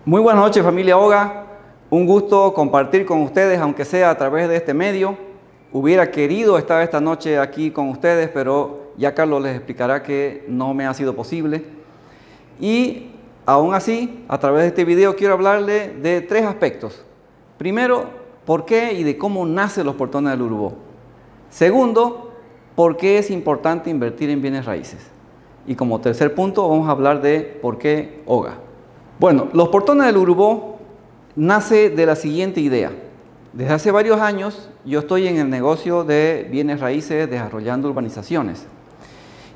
Muy buenas noches, familia Oga. Un gusto compartir con ustedes, aunque sea a través de este medio. Hubiera querido estar esta noche aquí con ustedes, pero ya Carlos les explicará que no me ha sido posible. Y aún así, a través de este video quiero hablarle de tres aspectos. Primero, por qué y de cómo nacen los portones del Urubó. Segundo, por qué es importante invertir en bienes raíces. Y como tercer punto, vamos a hablar de por qué Oga. Bueno, los portones del Urubó nace de la siguiente idea. Desde hace varios años yo estoy en el negocio de bienes raíces desarrollando urbanizaciones.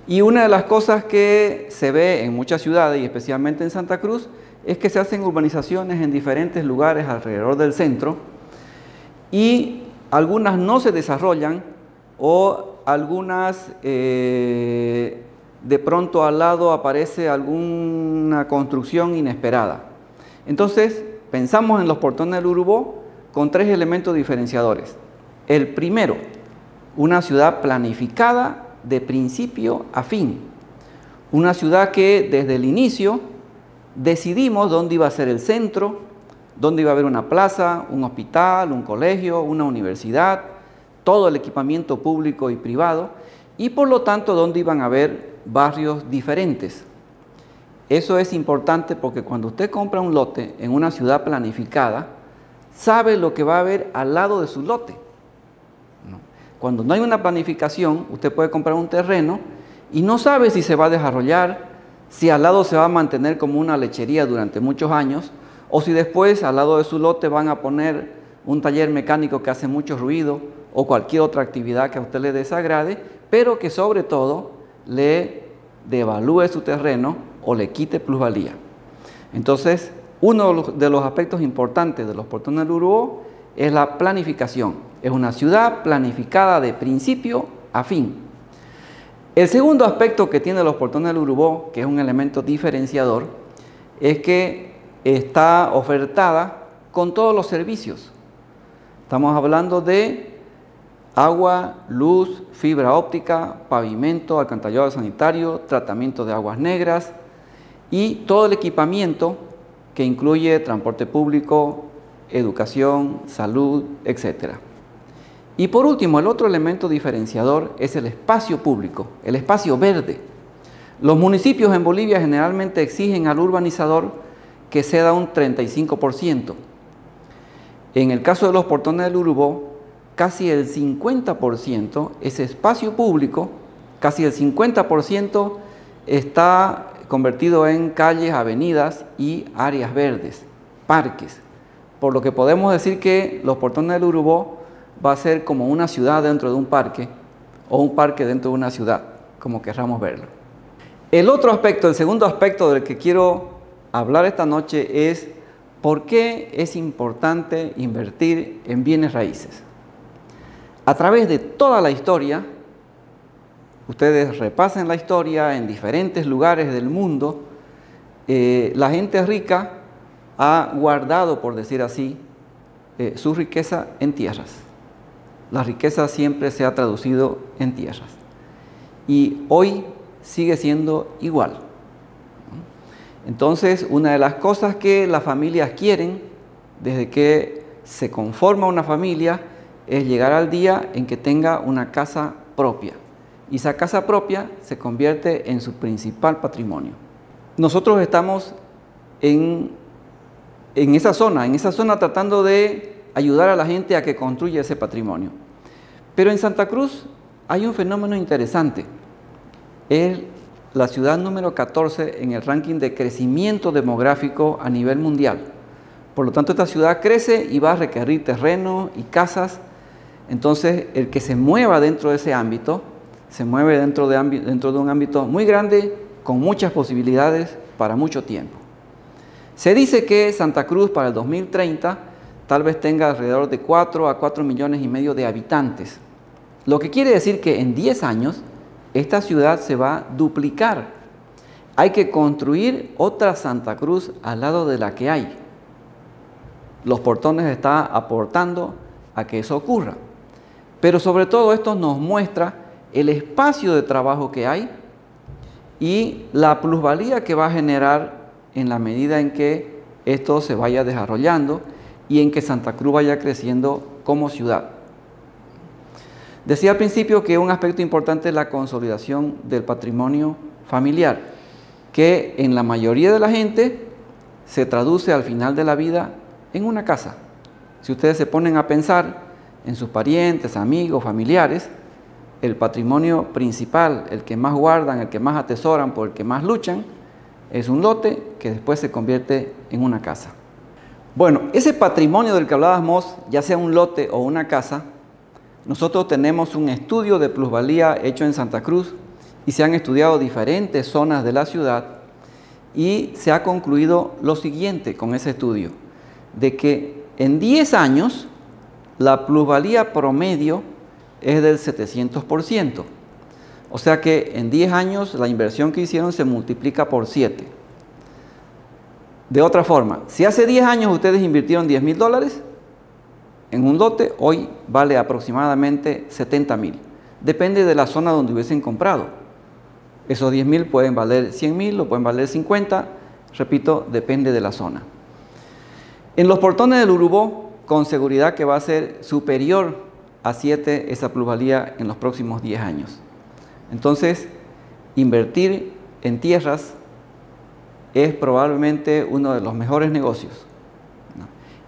Y una de las cosas que se ve en muchas ciudades y especialmente en Santa Cruz es que se hacen urbanizaciones en diferentes lugares alrededor del centro y algunas no se desarrollan o algunas de pronto al lado aparece alguna construcción inesperada. Entonces pensamos en los portones del Urubó con tres elementos diferenciadores. El primero, una ciudad planificada de principio a fin. Una ciudad que desde el inicio decidimos dónde iba a ser el centro, dónde iba a haber una plaza, un hospital, un colegio, una universidad, todo el equipamiento público y privado, y por lo tanto dónde iban a haber barrios diferentes. Eso es importante porque cuando usted compra un lote en una ciudad planificada, sabe lo que va a haber al lado de su lote. Cuando no hay una planificación, usted puede comprar un terreno y no sabe si se va a desarrollar, si al lado se va a mantener como una lechería durante muchos años, o si después al lado de su lote van a poner un taller mecánico que hace mucho ruido o cualquier otra actividad que a usted le desagrade, pero que sobre todo le devalúe su terreno o le quite plusvalía. Entonces, uno de los aspectos importantes de los portones del Urubó es la planificación. Es una ciudad planificada de principio a fin. El segundo aspecto que tiene los portones del Urubó, que es un elemento diferenciador, es que está ofertada con todos los servicios. Estamos hablando de agua, luz, fibra óptica, pavimento, alcantarillado sanitario, tratamiento de aguas negras y todo el equipamiento que incluye transporte público, educación, salud, etc. Y por último, el otro elemento diferenciador es el espacio público, el espacio verde. Los municipios en Bolivia generalmente exigen al urbanizador que ceda un 35%. En el caso de los portones del Urubó, casi el 50% es espacio público, casi el 50% está convertido en calles, avenidas y áreas verdes, parques. Por lo que podemos decir que los portones del Urubó va a ser como una ciudad dentro de un parque o un parque dentro de una ciudad, como querramos verlo. El otro aspecto, el segundo aspecto del que quiero hablar esta noche es por qué es importante invertir en bienes raíces. A través de toda la historia, ustedes repasen la historia en diferentes lugares del mundo, la gente rica ha guardado, por decir así, su riqueza en tierras. La riqueza siempre se ha traducido en tierras. Y hoy sigue siendo igual. Entonces, una de las cosas que las familias quieren, desde que se conforma una familia, es llegar al día en que tenga una casa propia. Y esa casa propia se convierte en su principal patrimonio. Nosotros estamos en esa zona tratando de ayudar a la gente a que construya ese patrimonio. Pero en Santa Cruz hay un fenómeno interesante. Es la ciudad número 14 en el ranking de crecimiento demográfico a nivel mundial. Por lo tanto, esta ciudad crece y va a requerir terreno y casas. Entonces, el que se mueva dentro de ese ámbito, se mueve dentro de un ámbito muy grande, con muchas posibilidades para mucho tiempo. Se dice que Santa Cruz para el 2030 tal vez tenga alrededor de 4 a 4,5 millones de habitantes. Lo que quiere decir que en 10 años esta ciudad se va a duplicar. Hay que construir otra Santa Cruz al lado de la que hay. Los portones están aportando a que eso ocurra. Pero sobre todo esto nos muestra el espacio de trabajo que hay y la plusvalía que va a generar en la medida en que esto se vaya desarrollando y en que Santa Cruz vaya creciendo como ciudad. Decía al principio que un aspecto importante es la consolidación del patrimonio familiar, que en la mayoría de la gente se traduce al final de la vida en una casa. Si ustedes se ponen a pensar en sus parientes, amigos, familiares, el patrimonio principal, el que más guardan, el que más atesoran, por el que más luchan, es un lote que después se convierte en una casa. Bueno, ese patrimonio del que hablábamos, ya sea un lote o una casa, nosotros tenemos un estudio de plusvalía hecho en Santa Cruz y se han estudiado diferentes zonas de la ciudad y se ha concluido lo siguiente con ese estudio, de que en 10 años la plusvalía promedio es del 700%. O sea que en 10 años la inversión que hicieron se multiplica por 7. De otra forma, si hace 10 años ustedes invirtieron $10.000 en un lote, hoy vale aproximadamente $70.000. Depende de la zona donde hubiesen comprado. Esos 10.000 pueden valer 100.000 o pueden valer 50. Repito, depende de la zona. En los portones del Urubó, con seguridad que va a ser superior a 7 esa plusvalía en los próximos 10 años. Entonces, invertir en tierras es probablemente uno de los mejores negocios.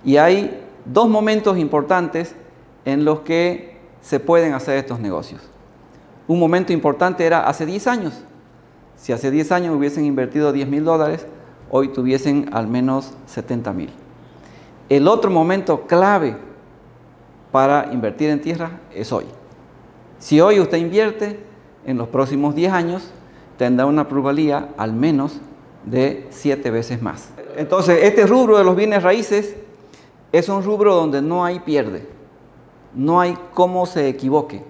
Y hay dos momentos importantes en los que se pueden hacer estos negocios. Un momento importante era hace 10 años. Si hace 10 años hubiesen invertido $10.000, hoy tuviesen al menos $70.000. El otro momento clave para invertir en tierra es hoy. Si hoy usted invierte, en los próximos 10 años tendrá una plusvalía al menos de 7 veces más. Entonces, este rubro de los bienes raíces es un rubro donde no hay pierde, no hay cómo se equivoque,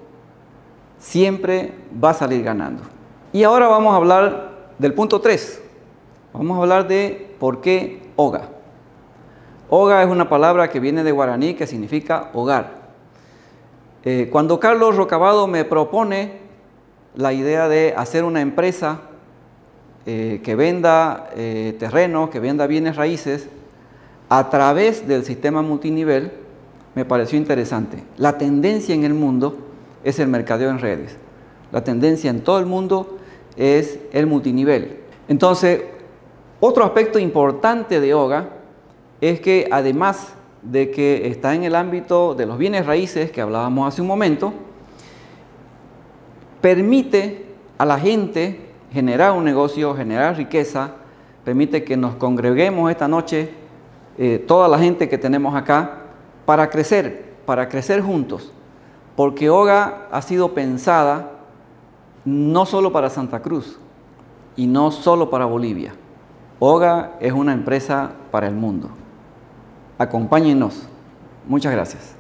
siempre va a salir ganando. Y ahora vamos a hablar del punto 3, vamos a hablar de por qué Oga. Oga es una palabra que viene de guaraní que significa hogar. Cuando Carlos Rocabado me propone la idea de hacer una empresa que venda terrenos, que venda bienes raíces a través del sistema multinivel, me pareció interesante. La tendencia en el mundo es el mercadeo en redes. La tendencia en todo el mundo es el multinivel. Entonces, otro aspecto importante de Oga es que además de que está en el ámbito de los bienes raíces que hablábamos hace un momento, permite a la gente generar un negocio, generar riqueza, permite que nos congreguemos esta noche, toda la gente que tenemos acá, para crecer juntos, porque Oga ha sido pensada no solo para Santa Cruz y no solo para Bolivia. Oga es una empresa para el mundo. Acompáñennos. Muchas gracias.